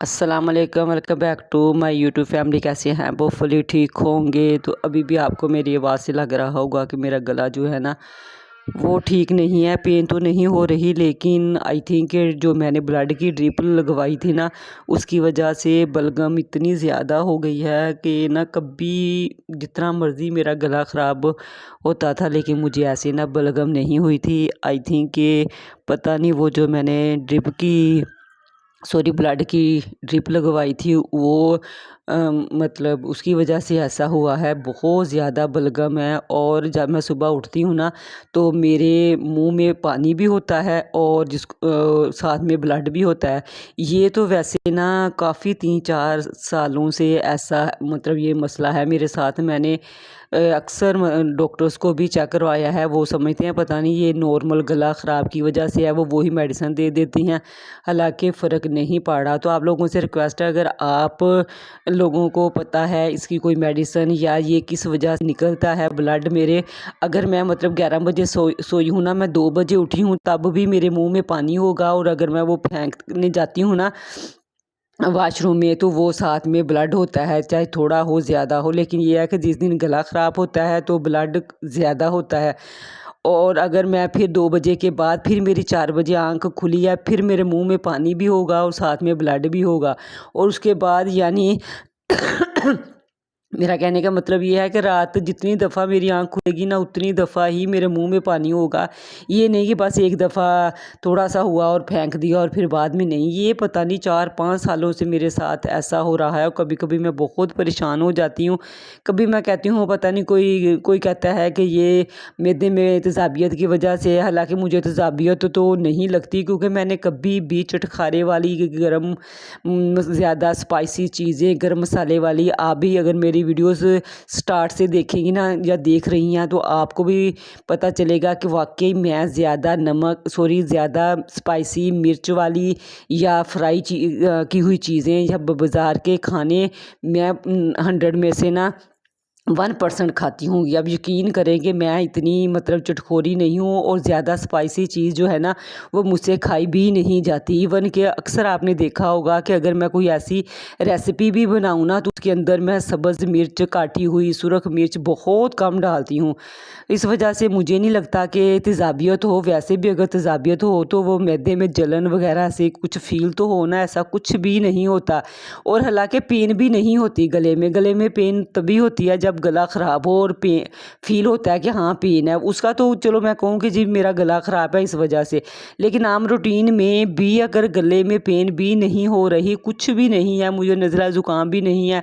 अस्सलाम वालेकुम, welcome back to my YouTube family. कैसे हैं वो? फुली ठीक होंगे। तो अभी भी आपको मेरी आवाज़ से लग रहा होगा कि मेरा गला जो है ना वो ठीक नहीं है। पेन तो नहीं हो रही, लेकिन आई थिंक जो मैंने ब्लड की ड्रिप लगवाई थी ना, उसकी वजह से बलगम इतनी ज़्यादा हो गई है कि ना कभी जितना मर्ज़ी मेरा गला ख़राब होता था, लेकिन मुझे ऐसे ना बलगम नहीं हुई थी। आई थिंक पता नहीं वो जो मैंने ब्लड की ड्रिप लगवाई थी वो मतलब उसकी वजह से ऐसा हुआ है। बहुत ज़्यादा बलगम है और जब मैं सुबह उठती हूँ ना तो मेरे मुंह में पानी भी होता है और साथ में ब्लड भी होता है। ये तो वैसे ना काफ़ी 3-4 सालों से ऐसा मतलब ये मसला है मेरे साथ। मैंने अक्सर डॉक्टर्स को भी चेक करवाया है। वो समझते हैं पता नहीं ये नॉर्मल गला ख़राब की वजह से है, वो वही मेडिसिन दे देती हैं, हालांकि फ़र्क नहीं पड़ा। तो आप लोगों से रिक्वेस्ट है, अगर आप लोगों को पता है इसकी कोई मेडिसिन या ये किस वजह से निकलता है ब्लड मेरे, अगर मैं मतलब 11 बजे सोई हूँ ना, मैं 2 बजे उठी हूँ तब भी मेरे मुंह में पानी होगा, और अगर मैं वो फेंकने जाती हूँ ना वॉशरूम में तो वो साथ में ब्लड होता है, चाहे थोड़ा हो ज़्यादा हो। लेकिन ये है कि जिस दिन गला ख़राब होता है तो ब्लड ज़्यादा होता है। और अगर मैं फिर 2 बजे के बाद फिर मेरी 4 बजे आँख खुली है, फिर मेरे मुंह में पानी भी होगा और साथ में ब्लड भी होगा। और उसके बाद यानी मेरा कहने का मतलब ये है कि रात जितनी दफ़ा मेरी आँख खुलेगी ना उतनी दफ़ा ही मेरे मुंह में पानी होगा। ये नहीं कि बस एक दफ़ा थोड़ा-सा हुआ और फेंक दिया और फिर बाद में नहीं। ये पता नहीं 4-5 सालों से मेरे साथ ऐसा हो रहा है और कभी-कभी मैं बहुत परेशान हो जाती हूँ। कभी मैं कहती हूँ पता नहीं कोई कोई कहता है कि ये मैदे में तेज़ाबियत की वजह से है, हालाँकि मुझे तेज़ाबियत तो नहीं लगती, क्योंकि मैंने कभी भी चटखारे वाली गरम ज़्यादा स्पाइसी चीज़ें, गरम मसाले वाली, आप भी अगर मेरी वीडियोस स्टार्ट से देखेंगी ना या देख रही हैं तो आपको भी पता चलेगा कि वाकई मैं ज़्यादा स्पाइसी मिर्च वाली या की हुई चीज़ें या बाज़ार के खाने मैं 100 में से ना 1% खाती हूँ। अब यकीन करें कि मैं इतनी मतलब चटखोरी नहीं हूँ और ज़्यादा स्पाइसी चीज़ जो है ना वो मुझसे खाई भी नहीं जाती। इवन कि अक्सर आपने देखा होगा कि अगर मैं कोई ऐसी रेसिपी भी बनाऊँ ना तो उसके अंदर मैं सब्ज़ मिर्च, काटी हुई सुरख मिर्च बहुत कम डालती हूँ। इस वजह से मुझे नहीं लगता कि तेज़ाबियत हो। वैसे भी अगर तेज़ाबियत हो तो वो मैदे में जलन वगैरह से कुछ फ़ील तो हो ना, ऐसा कुछ भी नहीं होता। और हालांकि पेन भी नहीं होती गले में पेन तभी होती है जब गला ख़राब हो और फील होता है कि हाँ पेन है उसका। तो चलो मैं कहूँ कि जी मेरा गला ख़राब है इस वजह से, लेकिन आम रूटीन में भी अगर गले में पेन भी नहीं हो रही, कुछ भी नहीं है, मुझे नज़ला ज़ुकाम भी नहीं है,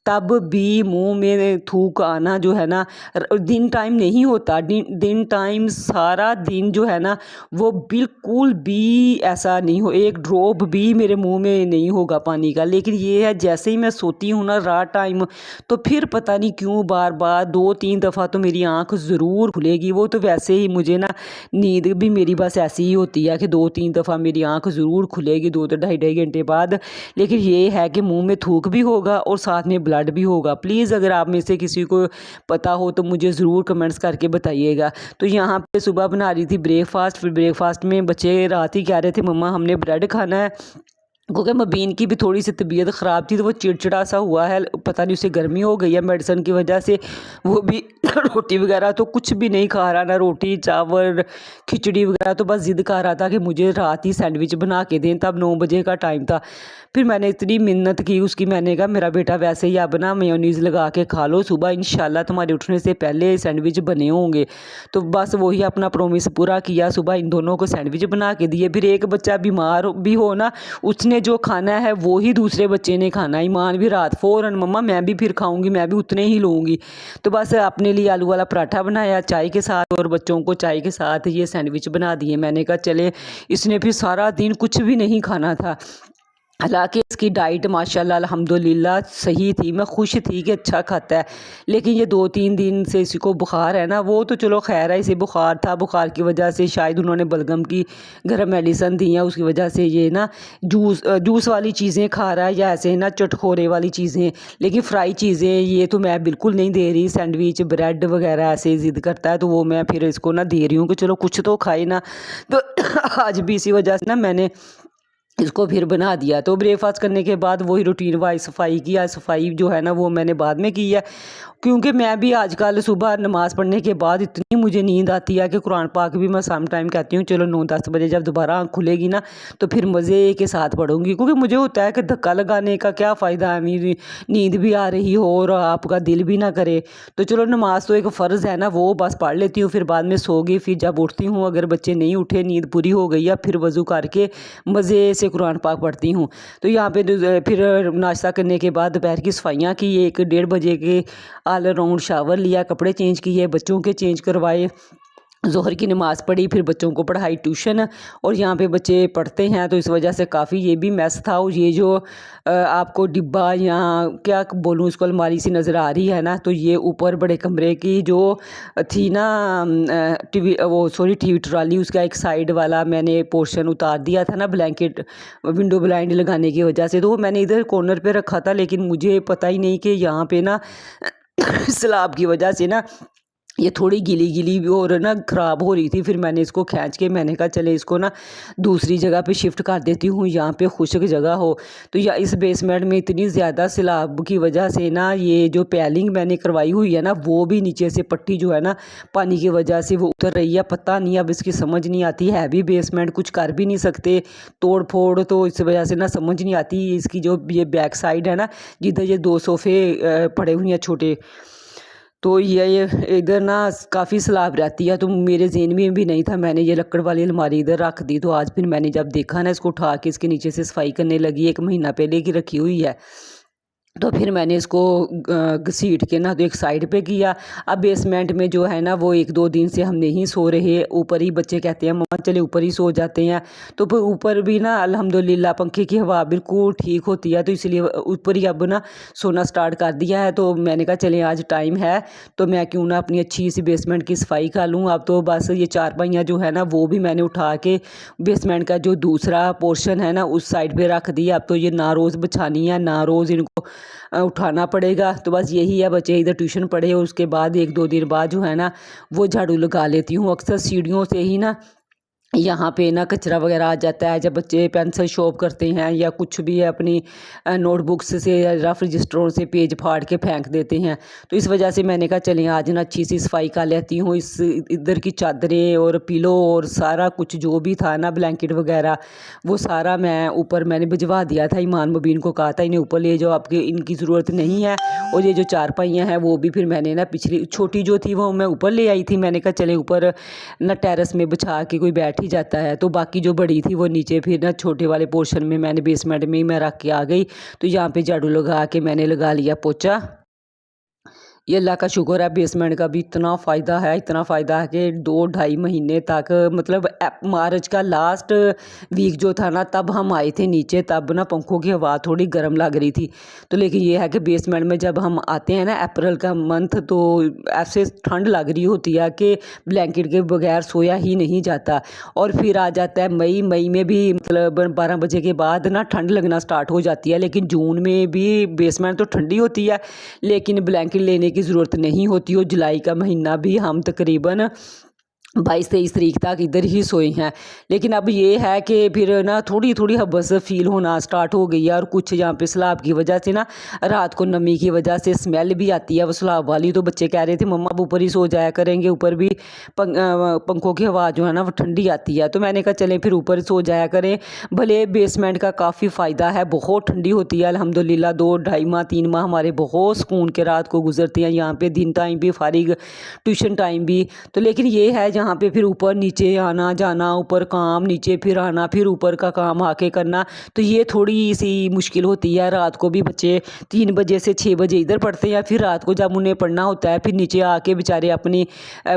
तब भी मुंह में थूक आना जो है ना दिन टाइम नहीं होता। दिन टाइम सारा दिन जो है ना वो बिल्कुल भी ऐसा नहीं हो, एक ड्रॉप भी मेरे मुंह में नहीं होगा पानी का। लेकिन ये है जैसे ही मैं सोती हूँ ना रात टाइम, तो फिर पता नहीं क्यों बार बार 2-3 दफ़ा तो मेरी आँख ज़रूर खुलेगी। वो तो वैसे ही मुझे ना नींद भी मेरी बस ऐसी ही होती है कि 2-3 दफ़ा मेरी आँख ज़रूर खुलेगी 2 ढाई घंटे बाद। लेकिन ये है कि मुंह में थूक भी होगा और साथ में ब्लड भी होगा। प्लीज़ अगर आप में से किसी को पता हो तो मुझे ज़रूर कमेंट्स करके बताइएगा। तो यहाँ पे सुबह बना रही थी ब्रेकफास्ट, फिर ब्रेकफास्ट में बच्चे रात ही कह रहे थे मम्मा हमने ब्रेड खाना है, क्योंकि मबीन की भी थोड़ी सी तबीयत ख़राब थी तो वो चिड़चिड़ा सा हुआ है, पता नहीं उसे गर्मी हो गई है मेडिसिन की वजह से। वो भी रोटी वगैरह तो कुछ भी नहीं खा रहा, ना रोटी चावल खिचड़ी वगैरह, तो बस ज़िद कर रहा था कि मुझे रात ही सैंडविच बना के दें। तब 9 बजे का टाइम था। फिर मैंने इतनी मिन्नत की उसकी, मैंने कहा मेरा बेटा वैसे ही आप ना मेयोनीज़ लगा के खा लो, सुबह इंशाल्लाह तुम्हारे उठने से पहले सैंडविच बने होंगे। तो बस वही अपना प्रॉमिस पूरा किया, सुबह इन दोनों को सैंडविच बना के दिए। फिर एक बच्चा बीमार भी हो ना, उसने जो खाना है वो ही दूसरे बच्चे ने खाना। ईमान भी रात फ़ौरन मम्मा मैं भी फिर खाऊंगी, मैं भी उतने ही लूँगी। तो बस अपने लिए आलू वाला पराठा बनाया चाय के साथ और बच्चों को चाय के साथ ये सैंडविच बना दिए। मैंने कहा चले, इसने फिर सारा दिन कुछ भी नहीं खाना था। हालांकि इसकी डाइट माशाल्लाह अल्हम्दुलिल्लाह सही थी, मैं खुश थी कि अच्छा खाता है। लेकिन ये 2-3 दिन से इसी को बुखार है ना, वो तो चलो खैर है, इसे बुखार था, बुखार की वजह से शायद उन्होंने बलगम की गर्म मेडिसिन दी है, उसकी वजह से ये ना जूस वाली चीज़ें खा रहा है या ऐसे ना चटखोरे वाली चीज़ें। लेकिन फ्राई चीज़ें ये तो मैं बिल्कुल नहीं दे रही, सैंडविच ब्रेड वगैरह ऐसे ज़िद करता है तो वो मैं फिर इसको ना दे रही हूँ कि चलो कुछ तो खाए ना। तो आज भी इसी वजह से ना मैंने इसको फिर बना दिया। तो ब्रेकफास्ट करने के बाद वही रूटीन वाइज सफाई किया। सफाई जो है ना वो मैंने बाद में की है, क्योंकि मैं भी आजकल सुबह नमाज़ पढ़ने के बाद इतनी मुझे नींद आती है कि कुरान पाक भी मैं सम टाइम कहती हूँ चलो 9-10 बजे जब दोबारा आँख खुलेगी ना तो फिर मज़े के साथ पढ़ूंगी, क्योंकि मुझे होता है कि धक्का लगाने का क्या फ़ायदा है, मेरी नींद भी आ रही हो और आपका दिल भी ना करे। तो चलो नमाज़ तो एक फ़र्ज़ है ना, वो बस पढ़ लेती हूँ, फिर बाद में सो गई। फिर जब उठती हूँ अगर बच्चे नहीं उठे, नींद पूरी हो गई या फिर वज़ू करके मज़े से कुरान पाक पढ़ती हूँ। तो यहाँ पे फिर नाश्ता करने के बाद दोपहर की सफाइयाँ की, 1-1:30 बजे के ऑल राउंड शावर लिया, कपड़े चेंज किए, बच्चों के चेंज करवाए, ज़ोहर की नमाज़ पढ़ी, फिर बच्चों को पढ़ाई ट्यूशन। और यहाँ पे बच्चे पढ़ते हैं तो इस वजह से काफ़ी ये भी मैस था। और ये जो आपको डिब्बा या क्या बोलूँ इसको, अलमारी सी नज़र आ रही है ना, तो ये ऊपर बड़े कमरे की जो थी ना टीवी, वो सॉरी टीवी ट्रॉली, उसका एक साइड वाला मैंने पोर्शन उतार दिया था ना ब्लैंकेट, विंडो ब्लाइंड लगाने की वजह से। तो वो मैंने इधर कॉर्नर पे रखा था, लेकिन मुझे पता ही नहीं कि यहाँ पे ना सैलाब की वजह से ना ये थोड़ी गीली गीली भी और ना ख़राब हो रही थी। फिर मैंने इसको खींच के मैंने कहा चले इसको ना दूसरी जगह पे शिफ्ट कर देती हूँ, यहाँ पे खुश्क जगह हो। तो या इस बेसमेंट में इतनी ज़्यादा सैलाब की वजह से ना ये जो पैलिंग मैंने करवाई हुई है ना वो भी नीचे से पट्टी जो है ना पानी की वजह से वो उतर रही है। पता नहीं अब इसकी समझ नहीं आती है भी बेसमेंट, कुछ कर भी नहीं सकते तोड़ फोड़, तो इस वजह से ना समझ नहीं आती। इसकी जो ये बैक साइड है ना जिधर ये 2 सोफ़े पड़े हुए हैं छोटे, तो ये इधर ना काफ़ी सैलाब रहती है। तो मेरे ज़हन में भी नहीं था, मैंने ये लकड़ वाली अलमारी इधर रख दी। तो आज फिर मैंने जब देखा ना इसको उठा के इसके नीचे से सफाई करने लगी, 1 महीना पहले की रखी हुई है, तो फिर मैंने इसको घसीट के ना तो एक साइड पे किया। अब बेसमेंट में जो है ना वो 1-2 दिन से हम नहीं सो रहे, ऊपर ही बच्चे कहते हैं मम्मा चले ऊपर ही सो जाते हैं। तो फिर ऊपर भी ना अल्हम्दुलिल्लाह पंखे की हवा बिल्कुल ठीक होती है, तो इसलिए ऊपर ही अब ना सोना स्टार्ट कर दिया है। तो मैंने कहा चले आज टाइम है तो मैं क्यों ना अपनी अच्छी सी बेसमेंट की सफाई कर लूँ। अब तो बस ये चारपाइयाँ जो है ना वो भी मैंने उठा के बेसमेंट का जो दूसरा पोर्शन है ना उस साइड पे रख दिया। अब तो ये ना रोज़ बिछानी है ना रोज़ इनको उठाना पड़ेगा। तो बस यही है, बच्चे इधर ट्यूशन पढ़े और उसके बाद 1-2 दिन बाद जो है ना वो झाड़ू लगा लेती हूँ। अक्सर सीढ़ियों से ही ना यहाँ पे ना कचरा वगैरह आ जाता है जब बच्चे पेंसिल शॉर्प करते हैं या कुछ भी है अपनी नोटबुक्स से या रफ रजिस्टरों से पेज फाड़ के फेंक देते हैं। तो इस वजह से मैंने कहा चलें आज ना अच्छी सी सफाई कर लेती हूँ। इस इधर की चादरें और पिलो और सारा कुछ जो भी था ना ब्लैंकेट वगैरह वो सारा मैं ऊपर मैंने भिजवा दिया था। ईमान मुबीन को कहा था इन्हें ऊपर ले जाओ, आपके इनकी ज़रूरत नहीं है। और ये जो चारपाइयाँ हैं वो भी फिर मैंने ना पिछली छोटी जो थी वो मैं ऊपर ले आई थी। मैंने कहा चले ऊपर ना टेरेस में बिछा के कोई बैठ ही जाता है। तो बाकी जो बड़ी थी वो नीचे फिर ना छोटे वाले पोर्शन में मैंने बेसमेंट में ही मैं रख के आ गई। तो यहाँ पे झाड़ू लगा के मैंने लगा लिया पोछा। ये अल्लाह का शुक्र है, बेसमेंट का भी इतना फ़ायदा है, इतना फ़ायदा है कि 2-2.5 महीने तक मतलब मार्च का लास्ट वीक जो था ना तब हम आए थे नीचे, तब ना पंखों की हवा थोड़ी गर्म लग रही थी। तो लेकिन ये है कि बेसमेंट में जब हम आते हैं ना अप्रैल का मंथ तो ऐसे ठंड लग रही होती है कि ब्लैंकेट के बगैर सोया ही नहीं जाता। और फिर आ जाता है मई, मई में भी मतलब 12 बजे के बाद ना ठंड लगना स्टार्ट हो जाती है। लेकिन जून में भी बेसमेंट तो ठंडी होती है लेकिन ब्लैंकेट लेने की ज़रूरत नहीं होती। और जुलाई का महीना भी हम तकरीबन 22-23 तारीख तक इधर ही सोए हैं। लेकिन अब ये है कि फिर ना थोड़ी थोड़ी हबस फील होना स्टार्ट हो गई है। और कुछ यहाँ पे सैलाब की वजह से ना रात को नमी की वजह से स्मेल भी आती है वो सैलाब वाली। तो बच्चे कह रहे थे मम्मा अब ऊपर ही सो जाया करेंगे, ऊपर भी पंखों की हवा जो है ना वो ठंडी आती है। तो मैंने कहा चलें फिर ऊपर सो जाया करें। भले बेसमेंट का काफ़ी फ़ायदा है, बहुत ठंडी होती है अल्हम्दुलिल्लाह। 2-2.5 माह 3 माह हमारे बहुत सुकून के रात को गुजरते हैं यहाँ पे, दिन टाइम भी फारिग, ट्यूशन टाइम भी। तो लेकिन ये है जहाँ पे फिर ऊपर नीचे आना जाना, ऊपर काम नीचे फिर आना, फिर ऊपर का काम आके करना, तो ये थोड़ी सी मुश्किल होती है। रात को भी बच्चे 3 बजे से 6 बजे इधर पढ़ते हैं, फिर रात को जब उन्हें पढ़ना होता है फिर नीचे आके बेचारे अपनी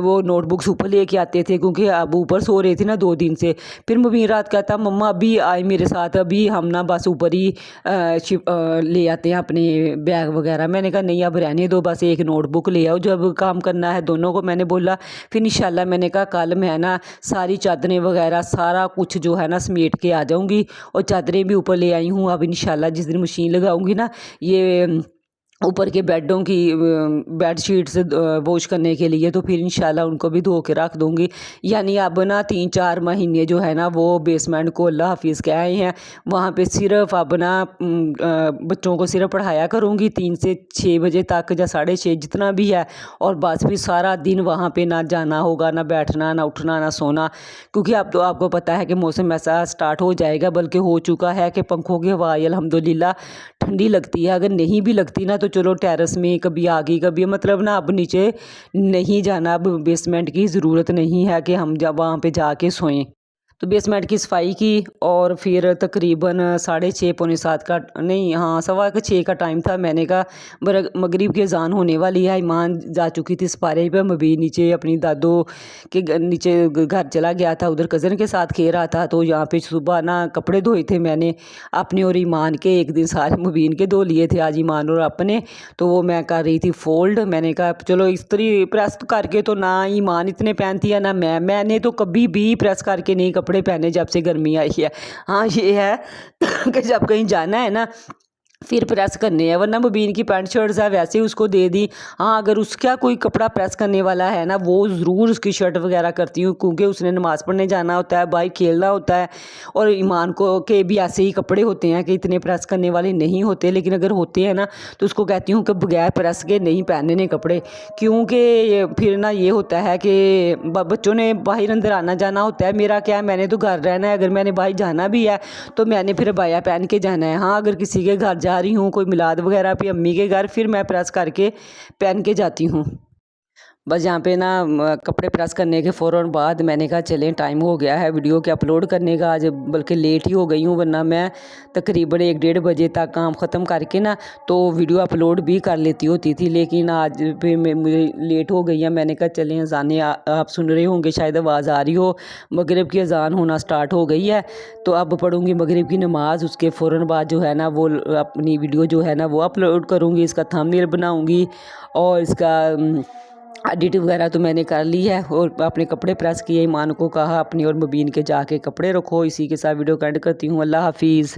वो नोटबुक्स ऊपर लेके आते थे क्योंकि अब ऊपर सो रहे थे ना 2 दिन से। फिर मुबीन रात कहता मम्मा अभी आए मेरे साथ, अभी हम ना बस ऊपर ही ले आते हैं अपने बैग वगैरह। मैंने कहा नहीं अब रहने दो, बस एक नोटबुक ले आओ जब काम करना है। दोनों को मैंने बोला। फिर इंशाल्लाह मैंने कहा कल मैं ना सारी चादरें वगैरह सारा कुछ जो है ना समेट के आ जाऊंगी। और चादरें भी ऊपर ले आई हूँ। अब इंशाल्लाह जिस दिन मशीन लगाऊंगी ना ये ऊपर के बेडों की बेडशीट्स वॉश करने के लिए, तो फिर इंशाल्लाह उनको भी धो के रख दूँगी। यानी अब ना 3-4 महीने जो है ना वो बेसमेंट को अल्लाह हाफिज़ कह आए हैं। वहाँ पे सिर्फ अब ना बच्चों को सिर्फ पढ़ाया करूँगी 3 से 6 बजे तक या 6:30 जितना भी है, और बस फिर सारा दिन वहाँ पे ना जाना होगा, ना बैठना, ना उठना, ना सोना। क्योंकि अब तो आपको पता है कि मौसम ऐसा स्टार्ट हो जाएगा, बल्कि हो चुका है कि पंखों की हवा अल्हम्दुलिल्लाह ठंडी लगती है। अगर नहीं भी लगती ना तो चलो टेरेस में कभी आ गई, कभी मतलब ना अब नीचे नहीं जाना, अब बेसमेंट की ज़रूरत नहीं है कि हम जब वहाँ पे जाके सोएं। तो बेसमेंट की सफाई की, और फिर तकरीबन 6:30 पौने 7 का नहीं, हाँ 6:15 का टाइम था। मैंने कहा मगरिब की अजान होने वाली है, ईमान जा चुकी थी सपारे पे। मबी नीचे अपनी दादो के नीचे घर चला गया था, उधर कज़न के साथ खेल रहा था। तो यहाँ पे सुबह ना कपड़े धोए थे मैंने अपने और ईमान के, एक दिन सारे मुबीन के धो लिए थे, आज ईमान और अपने। तो वो मैं कर रही थी फोल्ड। मैंने कहा चलो इस्त्री प्रेस करके तो ना ईमान इतने पहनती है ना मैंने तो कभी भी प्रेस करके नहीं कपड़े पहने जब से गर्मी आई है। हाँ ये है कि जब कहीं जाना है ना फिर प्रेस करने हैं, वरना मुबीन की पैंट शर्ट्स है वैसे ही उसको दे दी। हाँ अगर उसका कोई कपड़ा प्रेस करने वाला है ना, वो ज़रूर उसकी शर्ट वगैरह करती हूँ, क्योंकि उसने नमाज़ पढ़ने जाना होता है, बाहर खेलना होता है। और ईमान को के भी ऐसे ही कपड़े होते हैं कि इतने प्रेस करने वाले नहीं होते, लेकिन अगर होते हैं ना तो उसको कहती हूँ कि बगैर प्रेस के नहीं पहनने कपड़े। क्योंकि फिर ना ये होता है कि बच्चों ने बाहर अंदर आना जाना होता है। मेरा क्या है, मैंने तो घर रहना है, अगर मैंने बाहर जाना भी है तो मैंने फिर बाया पहन के जाना है। हाँ अगर किसी के घर जा रही हूँ, कोई मिलाद वगैरह पे अम्मी के घर, फिर मैं प्रेस करके पहन के जाती हूँ। बस यहाँ पे ना कपड़े प्रेस करने के फ़ौरन बाद मैंने कहा चलें टाइम हो गया है वीडियो के अपलोड करने का। आज बल्कि लेट ही हो गई हूँ, वरना मैं तकरीबन 1-1:30 बजे तक काम ख़त्म करके ना तो वीडियो अपलोड भी कर लेती होती थी, लेकिन आज फिर मुझे लेट हो गई है। मैंने कहा चलें अज़ानें आप सुन रहे होंगे, शायद आवाज़ आ रही हो, मगरिब की अज़ान होना स्टार्ट हो गई है। तो अब पढ़ूँगी मगरिब की नमाज़, उसके फ़ौरन बाद जो है ना वो अपनी वीडियो जो है ना वो अपलोड करूँगी, इसका थंबनेल बनाऊँगी और इसका एडिट वगैरह तो मैंने कर ली है। और अपने कपड़े प्रेस किए, ईमान को कहा अपनी और मुबीन के जाके कपड़े रखो। इसी के साथ वीडियो को एंड करती हूँ। अल्लाह हाफिज़।